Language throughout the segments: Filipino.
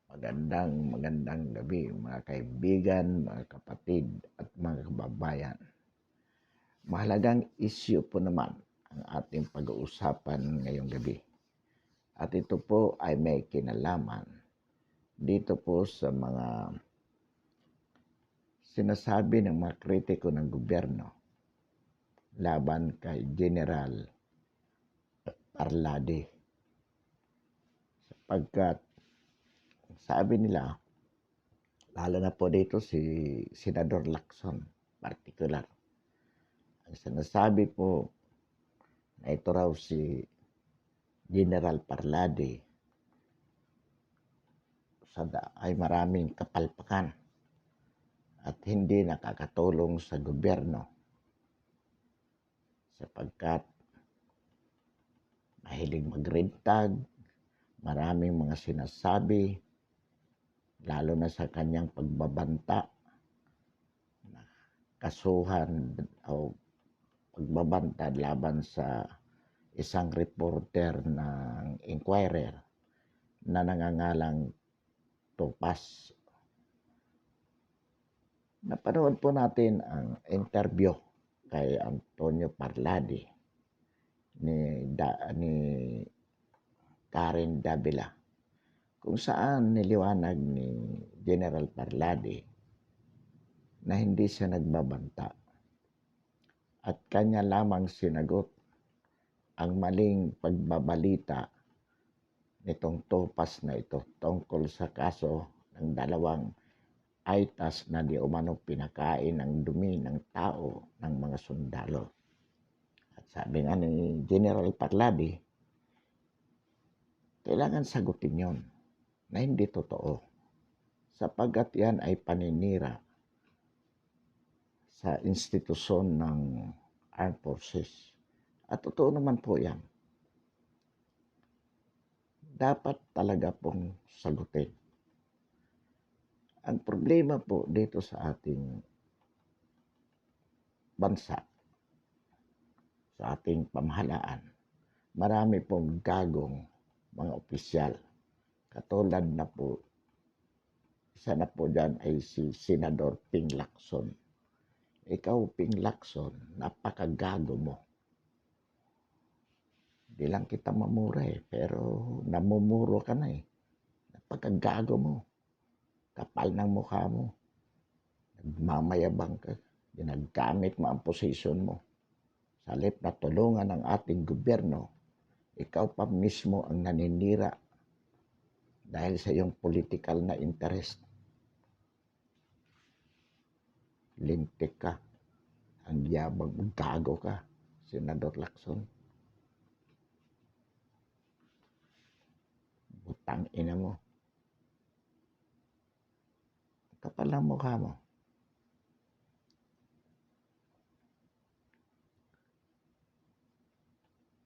Magandang gabi mga kaibigan, mga kapatid at mga kababayan. Mahalagang issue po naman ang ating pag-uusapan ngayong gabi. At ito po ay may kinalaman dito po sa mga sinasabi ng mga kritiko ng gobyerno laban kay General Arlade. Sapagkat sabi nila, lalo na po dito si Senador Lacson, particular. Ang sinasabi po na ito raw si General Parlade ay maraming kapalpakan at hindi nakakatulong sa gobyerno sapagkat mahilig magrintag, maraming mga sinasabi, lalo na sa kanyang pagbabanta, kasuhan o pagbabanta laban sa isang reporter ng Inquirer na nangangalang Topas. Napanood po natin ang interview kay Antonio Parlade ni Karen Davila kung saan niliwanag ni General Parlade na hindi siya nagbabanta at kanya lamang sinagot ang maling pagbabalita nitong Topas na ito tungkol sa kaso ng dalawang ITAS na di umano pinakain ng dumi ng tao ng mga sundalo. At sabi nga ni General Parlade, kailangan sagutin yon na hindi totoo sapagkat yan ay paninira sa institusyon ng Armed Forces. At totoo naman po yan. Dapat talaga pong sagutin. Ang problema po dito sa ating bansa, sa ating pamahalaan, marami pong gagong mga opisyal. Katulad na po, isa na po dyan ay si Senador Ping Lacson. Ikaw, Ping Lacson, napakagago mo. Di lang kita mamura pero namumuro ka na Napakagago mo. Kapal ng mukha mo. Nagmamayabang ka. Ginagamit mo ang posisyon mo. Sa halip na tulungan ng ating gobyerno, ikaw pa mismo ang naninira dahil sa iyong political na interest. Lintik ka. Ang yabang mo, gago ka, Senador Lacson. Butang ina mo. Kapal ang mukha mo.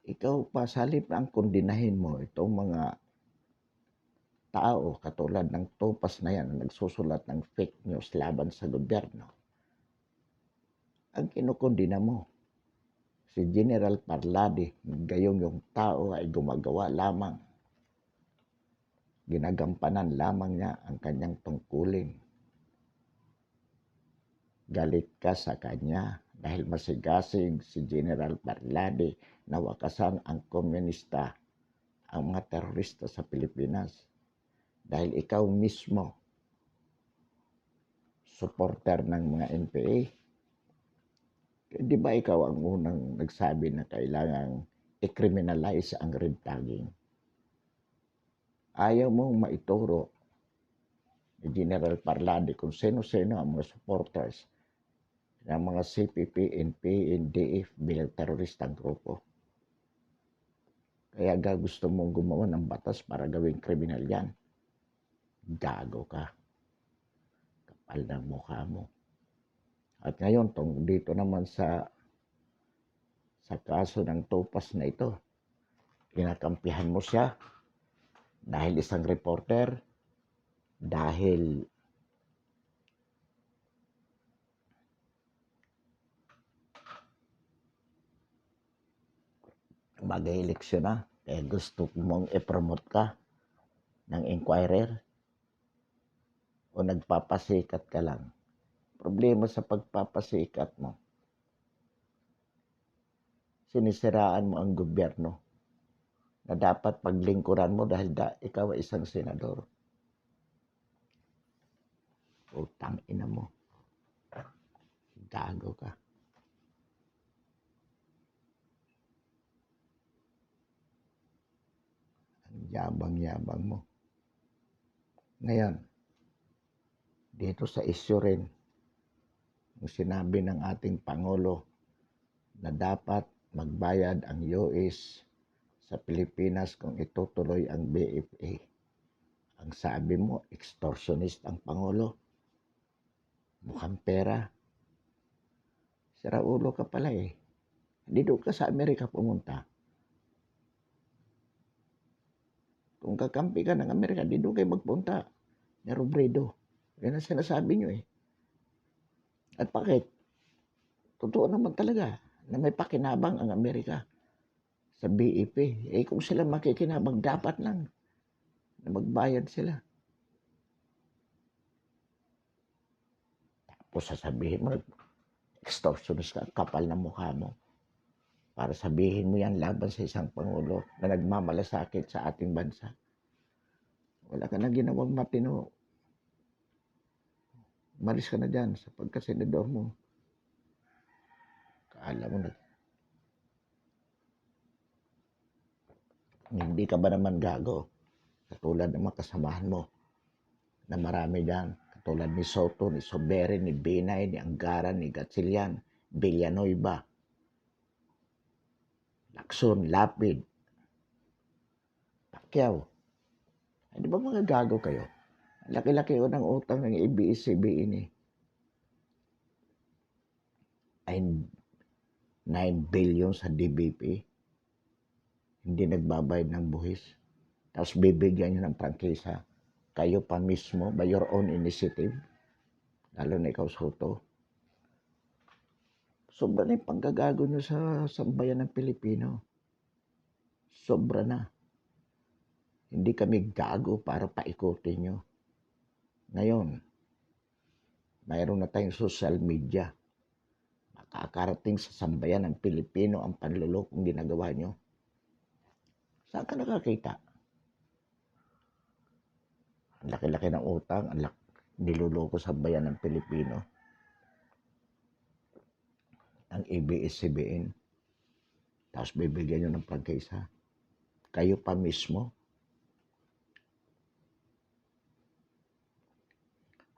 Ikaw pa, sa halip na ang kondinahin mo itong mga tao katulad ng Topas na yan na nagsusulat ng fake news laban sa gobyerno. Ang kinukondina mo, si General Parlade, gayong yung tao ay gumagawa lamang. Ginagampanan lamang niya ang kanyang tungkulin. Galit ka sa kanya dahil masigasig si General Parlade na wakasan ang komunista, ang mga terorista sa Pilipinas. Dahil ikaw mismo, supporter ng mga NPA. Di ba ikaw ang unang nagsabi na kailangang i-criminalize ang red tagging? Ayaw mong maituro ni General Parlade kung sino-sino ang mga supporters ng mga CPP, NPA, NDF bilang teroristang grupo. Kaya gusto mong gumawa ng batas para gawing kriminal yan. Gago ka. Kapal ng mukha mo. At ngayon, dito naman sa kaso ng Topas na ito, kinakampihan mo siya dahil isang reporter, dahil mag-eleksyon na, gusto mong i-promote ka ng Inquirer. o nagpapasikat ka lang. Problema sa pagpapasikat mo, sinisiraan mo ang gobyerno na dapat paglingkuran mo dahil ikaw ay isang senador. Utang ina mo. Gago ka. Ang yabang-yabang mo. Ngayon, dito sa issue rin, yung sinabi ng ating Pangulo na dapat magbayad ang US sa Pilipinas kung itutuloy ang BFA. Ang sabi mo, extortionist ang Pangulo. Mukhang pera. Sira ulo ka pala eh. Hindi doon ka sa Amerika pumunta. Kung kakampi ka ng Amerika, di doon kayo magpunta. Ni Robredo. Yan ang sinasabi nyo eh. At bakit? Totoo naman talaga na may pakinabang ang Amerika sa BEP. Eh kung sila makikinabang, dapat lang na magbayad sila. Tapos sasabihin mo, extortionist ka, kapal na mukha mo. Para sabihin mo yan laban sa isang Pangulo na nagmamalasakit sa ating bansa. Wala ka na ginawang matino. Malis ka na dyan sa pagkasenador mo. Kaala mo na. Hindi ka ba naman gago? Katulad ng mga kasamahan mo na marami dyan. Katulad ni Soto, ni Sobere, ni Binay, ni Anggaran, ni Gatchalian, Villanueva, Lacson, Lapid, Pacquiao. Di ba mga gago kayo? Laki-laki ko ng utang ng ABS-CBN eh. Ay 9 billion sa DBP. Hindi nagbabayad ng buhis. Tapos bibigyan nyo ng prangkisa. Kayo pa mismo, by your own initiative. Lalo na ikaw, Soto. Sobra na yung panggagago nyo sa sambayan ng Pilipino. Sobra na. Hindi kami gago para paikutin nyo. Ngayon, mayroon na tayong social media. Makakarating sa sambayan ng Pilipino ang panlulokong ginagawa nyo. Saan ka nakakita? Ang laki-laki ng utang, ang niluloko sa bayan ng Pilipino. Ang ABS-CBN. Tapos bibigyan nyo ng prangkisa. Kayo pa mismo.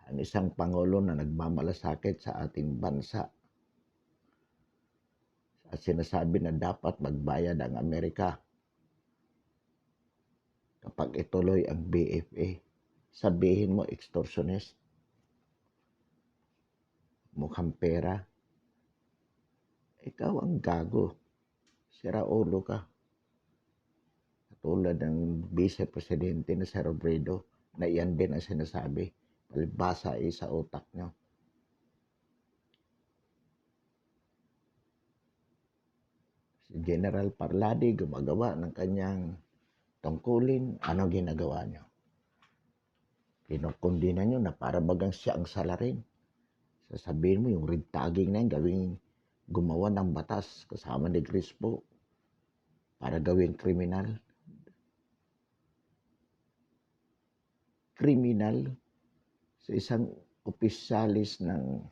Ang isang Pangulo na nagmamalasakit sa ating bansa. At sinasabi na dapat magbayad ang Amerika kapag ituloy ang BFA. Sabihin mo, extortionist. Mukhang pera. Ikaw ang gago. Sira ulo ka. Katulad ng Vice Presidente na si Robredo na iyan din ang sinasabi. Palibasa ay sa utak nyo. Si General Parladi gumagawa ng kanyang tungkulin. Ano ginagawa nyo? Kinukundina nyo na para bagang siya ang salarin. Sasabihin mo yung red tagging na yun, gawing gumawa ng batas kasama ni Crispo para gawing kriminal. Kriminal sa isang opisyalis ng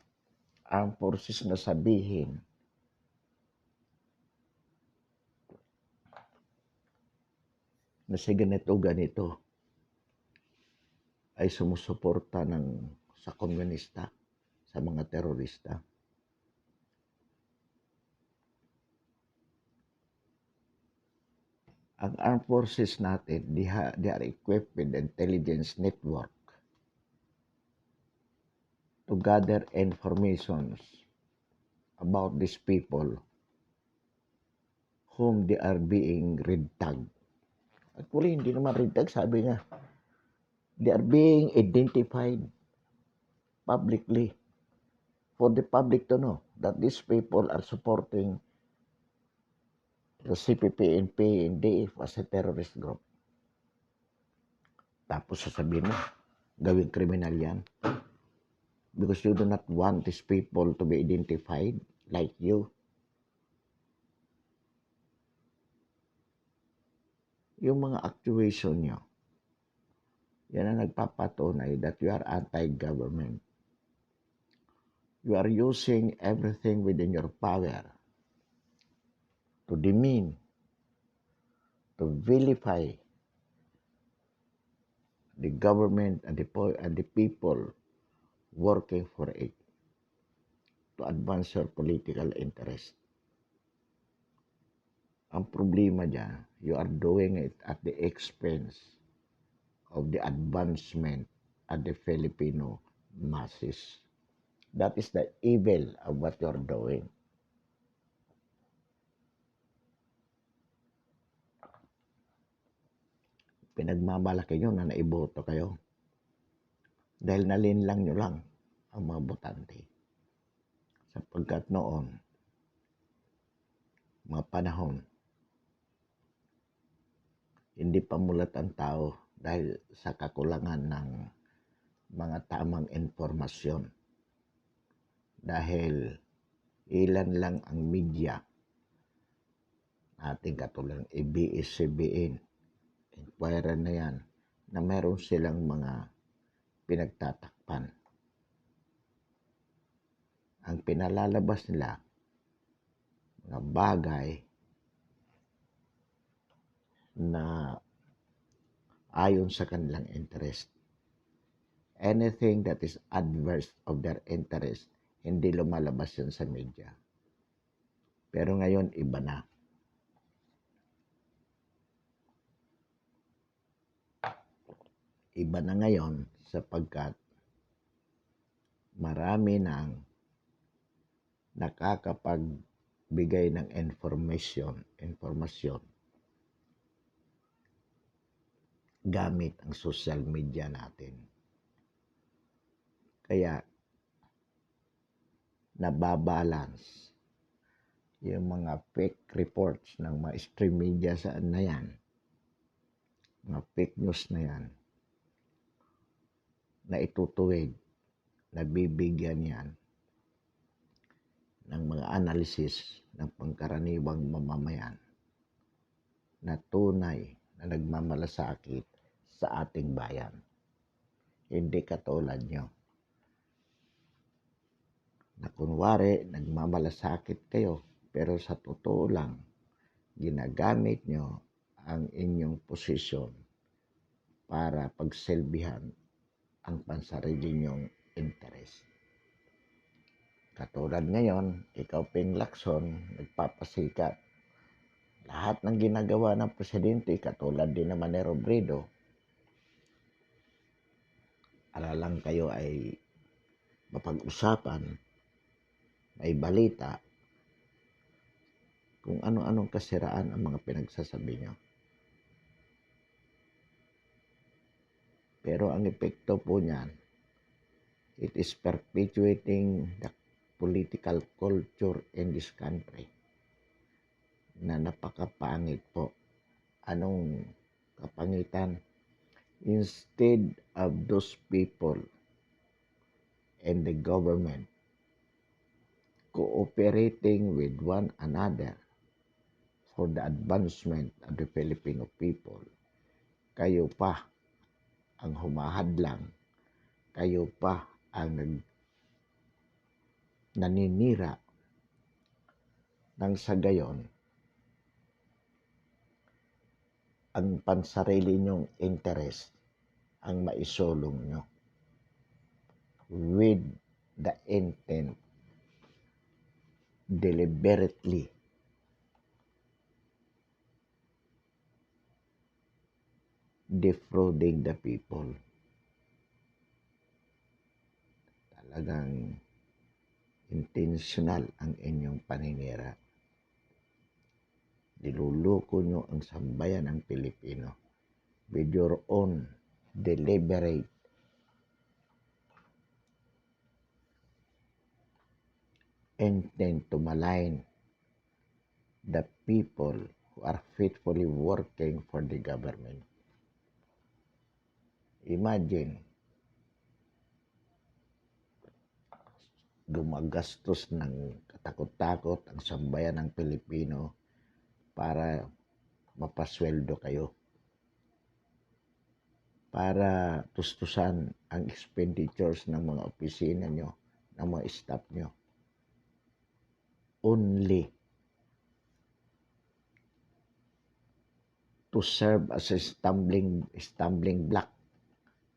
armed forces na sabihin na si ganito ay sumusuporta sa komunista, sa mga terorista. Ang armed forces natin, they are equipped with intelligence network to gather informations about these people whom they are being red tagged. Actually, hindi naman red tag, sabi nga, they are being identified publicly for the public to know that these people are supporting the CPP and PND as a terrorist group. Tapos sasabihin mo, gawing kriminal yan. Because you do not want these people to be identified like you. Yung mga actuation nyo, yan ang nagpapatunay that you are anti-government. You are using everything within your power to demean, to vilify the government and the people working for it to advance your political interest. Ang problema dyan, you are doing it at the expense of the advancement of the Filipino masses. That is the evil of what you are doing. Pinagmamalaki nyo na naiboto kayo dahil nalinlang nyo lang ang mga botante. Sapagkat noon, mga panahon, hindi pa mulat ang tao dahil sa kakulangan ng mga tamang informasyon. Dahil ilan lang ang media ating katulad ng ABS-CBN, Inquirer na yan, na meron silang mga pinagtatakpan. Ang pinalalabas nila, mga bagay na ayon sa kanilang interest. Anything that is adverse of their interest, hindi lumalabas yun sa media. Pero ngayon, iba na. Iba na ngayon sapagkat marami nang nakakapagbigay ng informasyon gamit ang social media natin. Kaya nababalance yung mga fake reports ng mga stream media saan na yan, mga fake news na yan, na itutuwid, na bibigyan yan ng mga analysis ng pangkaraniwang mamamayan na tunay na nagmamalasakit sa ating bayan. Hindi katulad nyo na kunwari nagmamalasakit kayo pero sa totoo lang ginagamit nyo ang inyong posisyon para pagsilbihan ang pansarili nyong interest. Katulad ngayon, ikaw Ping Lacson, nagpapasikat. Lahat ng ginagawa ng presidente, katulad din naman ni Robredo, alalang kayo ay mapag-usapan, may balita, kung ano-anong kasiraan ang mga pinagsasabi nyo. Pero ang epekto po niyan, it is perpetuating the political culture in this country na napakapangit po. Anong kapangitan? Instead of those people and the government cooperating with one another for the advancement of the Filipino people, kayo pa ang humahadlang, kayo pa ang naninira nang sa gayon ang pansarili nyong interest ang maisulong nyo with the intent deliberately defrauding the people. Talagang intentional ang inyong paninira. Niluluko nyo ang sambayan ng Pilipino with your own deliberate intent to malign the people who are faithfully working for the government. Imagine, gumagastos ng katakot-takot ang sambayan ng Pilipino para mapasweldo kayo, para tustusan ang expenditures ng mga opisina nyo, ng mga staff nyo. Only to serve as a stumbling block,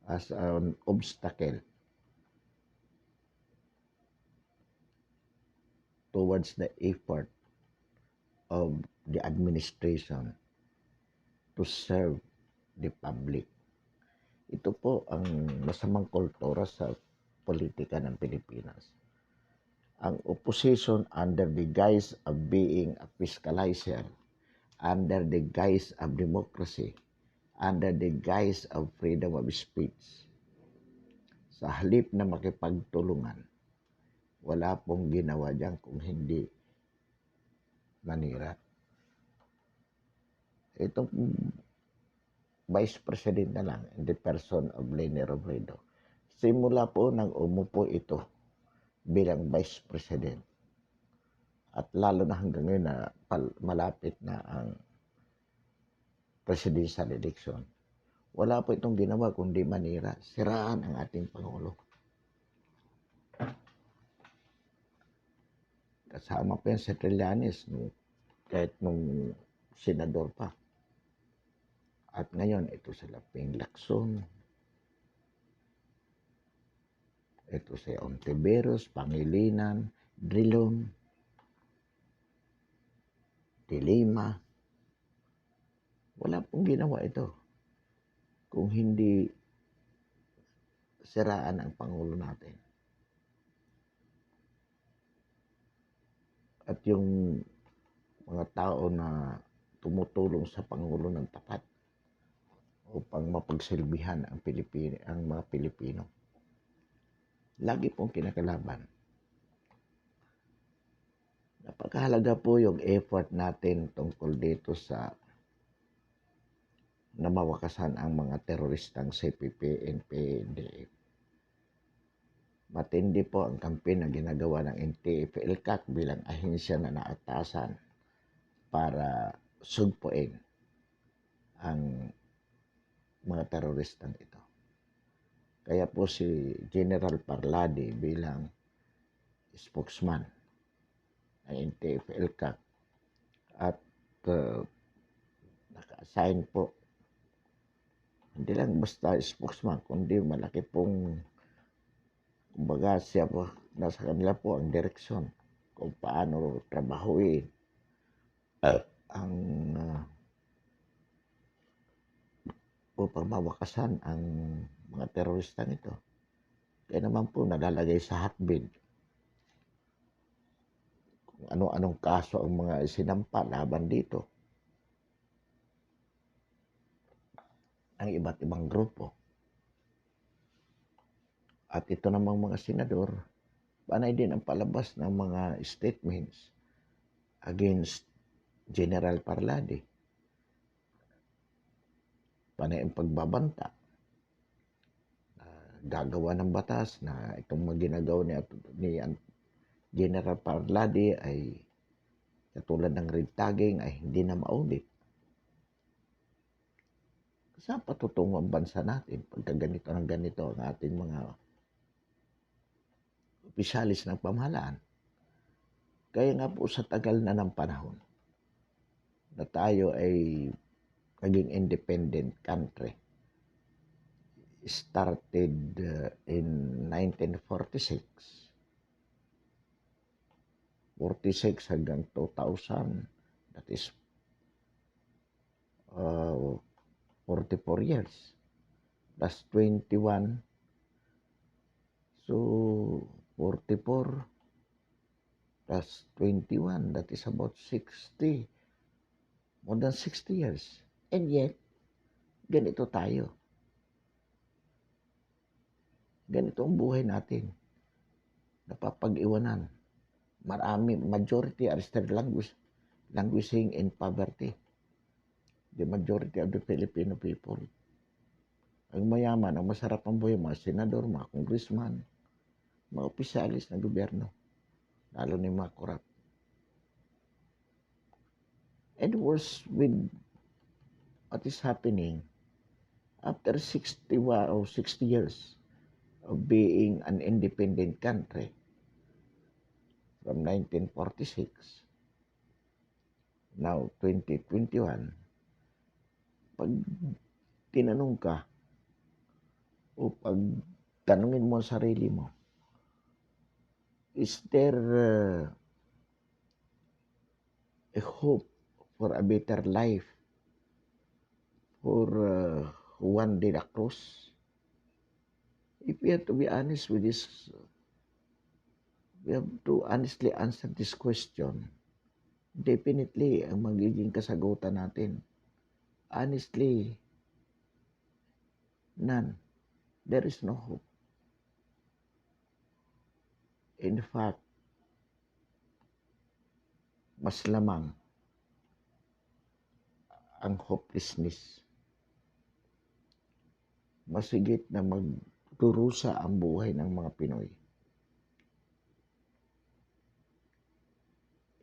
as an obstacle towards the effort of the administration to serve the public. Ito po ang masamang kultura sa politika ng Pilipinas. Ang opposition under the guise of being a fiscalizer, under the guise of democracy, under the guise of freedom of speech, sa halip na makipagtulungan, wala pong ginawa dyan kung hindi manira. Itong Vice President na lang in the person of Leni Robredo. Simula po nang umupo ito bilang Vice President at lalo na hanggang ngayon na malapit na ang presidential election, wala po itong ginawa kundi manira, siraan ang ating Pangulo. Kasama pa yan sa Trillanes, kahit nung senador pa. At ngayon, ito sila Ping Lacson, ito si Ontiveros, Pangilinan, Drilon, De Lima. Wala pong ginawa ito kung hindi siraan ang Pangulo natin. At yung mga tao na tumutulong sa Pangulo ng tapat upang mapagsilbihan ang mga Pilipino, lagi pong kinakalaban. Napakahalaga po yung effort natin tungkol dito sa na mawakasan ang mga teroristang CPP, NPA, NDF. Matindi po ang kampen na ginagawa ng NTF-ELCAC bilang ahensya na naatasan para sugpuin ang mga teroristang ito. Kaya po si General Parladi bilang spokesman ng NTF-ELCAC at naka-assign po, hindi lang basta spokesman, kundi malaki pong, kumbaga siya po, nasa kanila po ang direksyon kung paano trabahuin ang upang mawakasan ang mga terorista nito. Kaya naman po nalalagay sa hotbed kung ano-anong kaso ang mga isinampa laban dito. Ang iba't ibang grupo. At ito namang mga senador, panay din ang palabas ng mga statements against General Parladi. Panay ang pagbabanta. Gagawa ng batas na itong mga ginagawa ni General Parladi ay katulad ng red tagging ay hindi na maulit. Saan patutungo ang bansa natin pagka ganito ng ganito ang ating mga opisyalis ng pamahalaan? Kaya nga po sa tagal na ng panahon na tayo ay naging independent country, started in 1946, 46 hanggang 2000, that is 44 years, plus 21, so 44 plus 21, that is about 60, more than 60 years. And yet, ganito tayo. Ganito ang buhay natin. Napapag-iwanan. Majority are still languishing in poverty. The majority of the Filipino people. Ang mayaman, ang masarap ang buhay, mga senador, mga congressman, mga opisyalis ng gobyerno, lalo na yung mga korap. And worse with what is happening after 60 years of being an independent country from 1946, now 2021, pag tinanong ka o pag tanungin mo ang sarili mo, is there a hope for a better life for Juan de la Cruz? If we have to be honest with this, we have to honestly answer this question. Definitely, ang magiging kasagutan natin, honestly, none. There is no hope. In fact, mas lamang ang hopelessness. Masigit na magdurusa ang buhay ng mga Pinoy.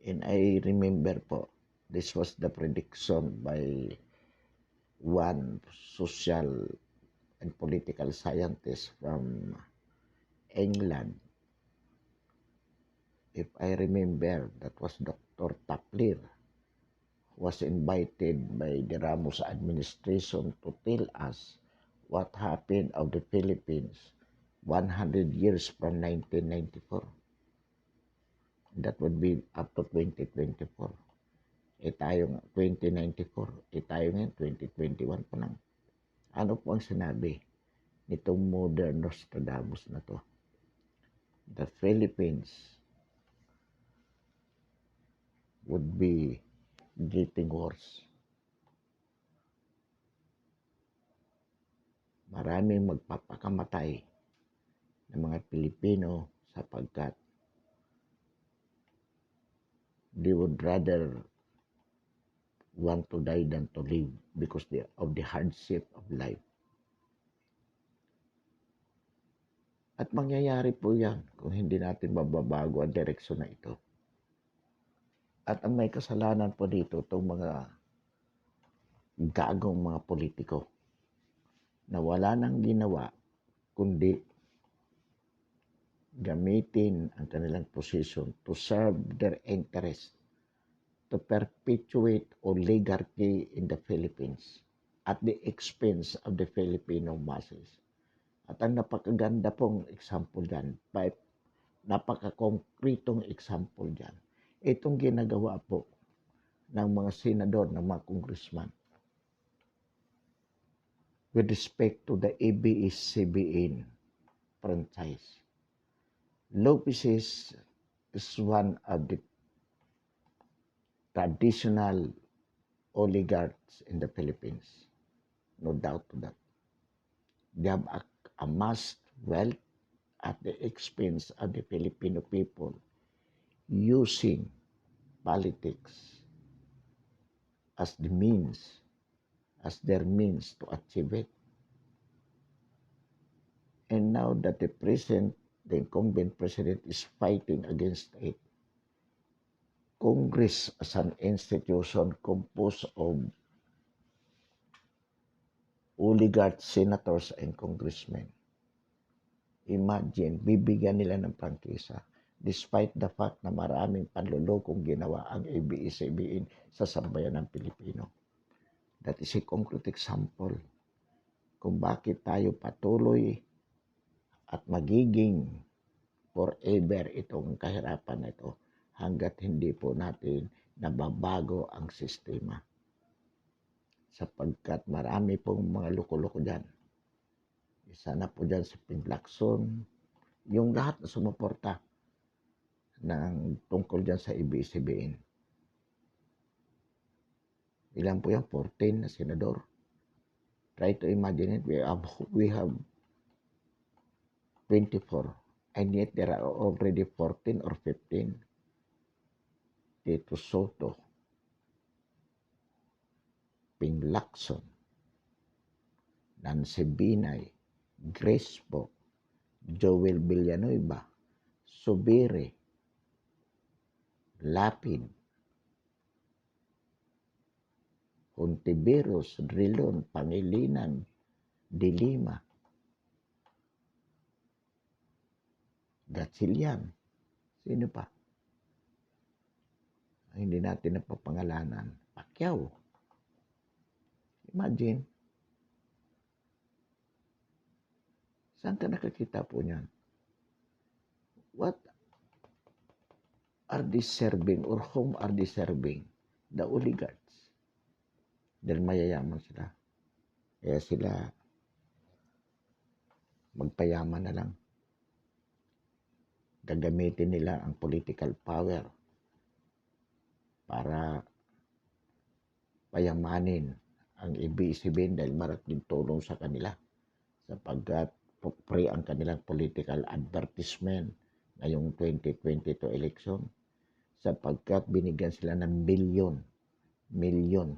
And I remember po, this was the prediction by one social and political scientist from England. If I remember, that was Dr. Taplir, who was invited by the Ramos administration to tell us what happened of the Philippines 100 years from 1994. That would be up to 2024. Tayo 2094. Tayo ngayon 2021 pa lang. Ano po ang sinabi nitong modern Nostradamus na to? The Philippines would be getting worse. Maraming magpapakamatay ng mga Pilipino sapagkat they would rather want to die than to live because of the hardship of life. At mangyayari po yan kung hindi natin mababago ang direksyon na ito. At ang may kasalanan po dito itong mga gagong mga politiko na wala nang ginawa kundi gamitin ang kanilang position to serve their interest, to perpetuate oligarchy in the Philippines at the expense of the Filipino masses. At ang napakaganda pong example dyan, napaka-konkretong example dyan, itong ginagawa po ng mga senador, ng mga congressman with respect to the ABS-CBN franchise. Lopez is one of the traditional oligarchs in the Philippines. No doubt to that. They have amassed wealth at the expense of the Filipino people using politics as their means to achieve it. And now that the incumbent president is fighting against it, Congress as an institution composed of oligarchs, senators, and congressmen. Imagine, bibigyan nila ng prangkisa despite the fact na maraming panlulokong ginawa ang ABS-CBN sa sambayan ng Pilipino. That is a concrete example kung bakit tayo patuloy at magiging forever itong kahirapan na ito hanggat hindi po natin nababago ang sistema. Sapagkat marami pong mga loko-loko dyan. Isa na po dyan si Ping Lacson, yung lahat na sumuporta ng tungkol dyan sa ABS-CBN. Ilan po yan? 14 na senador. Try to imagine it. We have 24. And yet there are already 14 or 15. Tito Soto, Ping Lacson, Nancy Binay, Grace po, Joel Villanueva, Subiri, Lapid, Hontiveros, Drilon, Pangilinan, Dilima, Gatchalian. Sino pa? Hindi natin napapangalanan. Pacquiao. Imagine. Saan ka nakakita po niyan? What are they serving or whom are they serving? The oligarchs. Dahil mayayaman sila. Kaya sila magpayaman na lang. Gagamitin nila ang political power para payamanin ang ABS-CBN dahil marating tulong sa kanila sapagkat free ang kanilang political advertisement ngayong 2022 election sapagkat binigyan sila ng milyon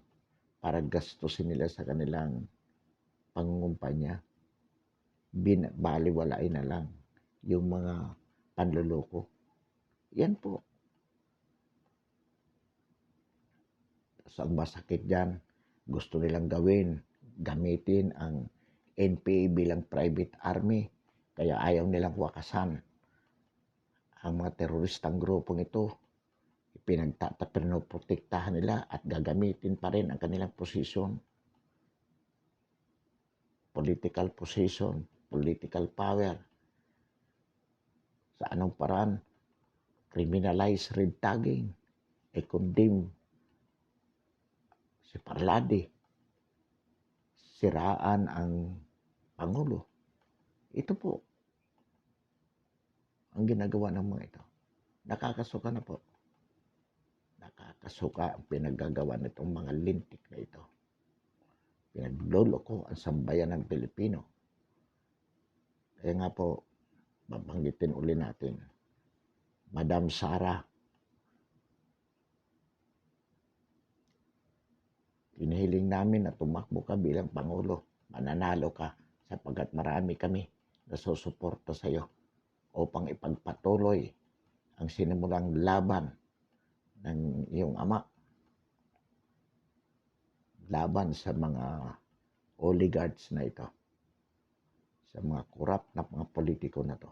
para gastusin nila sa kanilang pangungumpanya. Baliwalain na lang yung mga panluloko. Yan po. So, ang masakit dyan, gusto nilang gamitin ang NPA bilang private army. Kaya ayaw nilang wakasan ang mga teroristang grupong ito. Pinoprotektahan nila at gagamitin pa rin ang kanilang posisyon. Political position, political power. Sa anong paraan? Criminalize red tagging. I-condemn si Parlade. Siraan ang Pangulo. Ito po ang ginagawa ng mga ito. Nakakasuka na po. Nakakasuka ang pinaggagawa nitong mga lintik na ito. Pinagloloko ang sambayan ng Pilipino. Kaya nga po, babanggitin uli natin, Madam Sara, hinihiling namin na tumakbo ka bilang Pangulo. Mananalo ka sapagkat marami kami na susuporta sa iyo upang ipagpatuloy ang sinimulang laban ng iyong ama. Laban sa mga oligarchs na ito. Sa mga corrupt na mga politiko na to.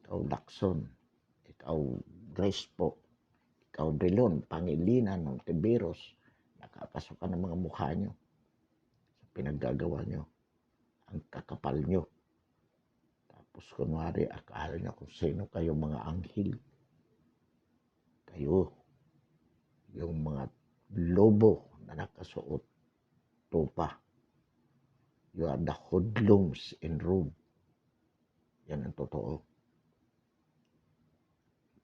Ikaw Lacson, ikaw Crespo, ikaw Drilon, Pangilinan, Hontiveros, nakakasukan ng mga mukha nyo sa pinaggagawa nyo. Ang kakapal nyo. Tapos kunwari, akala nyo kung sino kayo mga anghel. Kayo, yung mga lobo na nakasuot tupa. You are the hoodlums in robe. Yan ang totoo.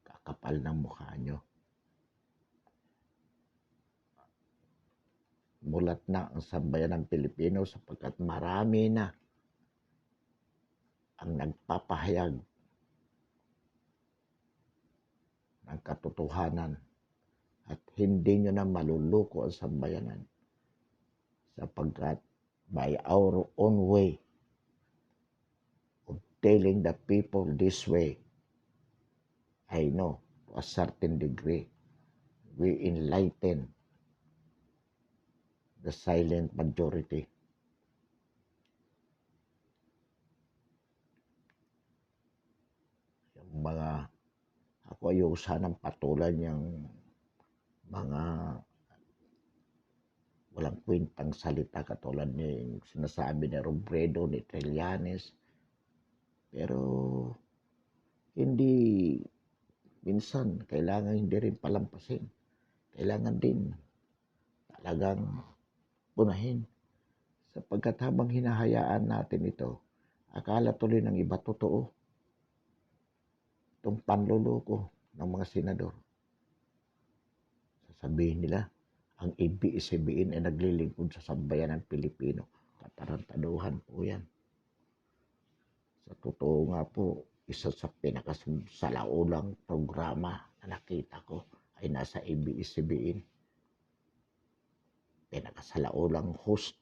Kakapal ng mukha nyo. Mulat na ang sambayan ng Pilipino sapagkat marami na ang nagpapahayag ng katotohanan at hindi nyo na maluluko ang sambayanan sapagkat by our own way of telling the people this way, I know to a certain degree we enlighten the silent majority. Yung mga ako ayaw sanang patulan yung mga walang kwentang salita katulad ng sinasabi ni Robredo, ni Trillanes. Pero hindi, minsan kailangan hindi rin palampasin. Kailangan din talagang punahin. Sapagkat habang hinahayaan natin ito, akala tuloy ng iba totoo. Itong panluloko ng mga senador. Sasabihin nila, ang ABS-CBN ay naglilingkod sa sambayan ng Pilipino. Katarantaduhan po yan. Sa totoo nga po, isa sa pinakasalaulang programa na nakita ko ay nasa ABS-CBN. Pinakasalaulang host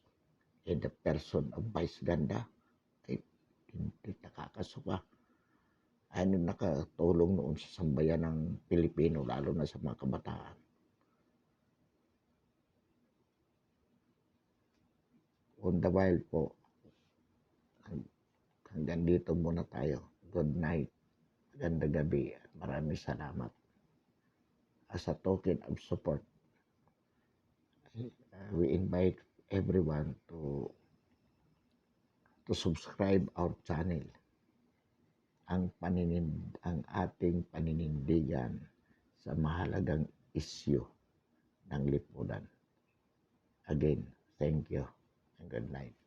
in the person of Vice Ganda ay hindi nakakasuka. ano nakatulong noon sa sambayan ng Pilipino, lalo na sa mga kabataan. On the while po, hanggang dito muna tayo. Good night. Magandang gabi. Maraming salamat. As a token of support, we invite everyone to subscribe our channel. Ang ating paninindigan sa mahalagang issue ng lipunan. Again, thank you and good night.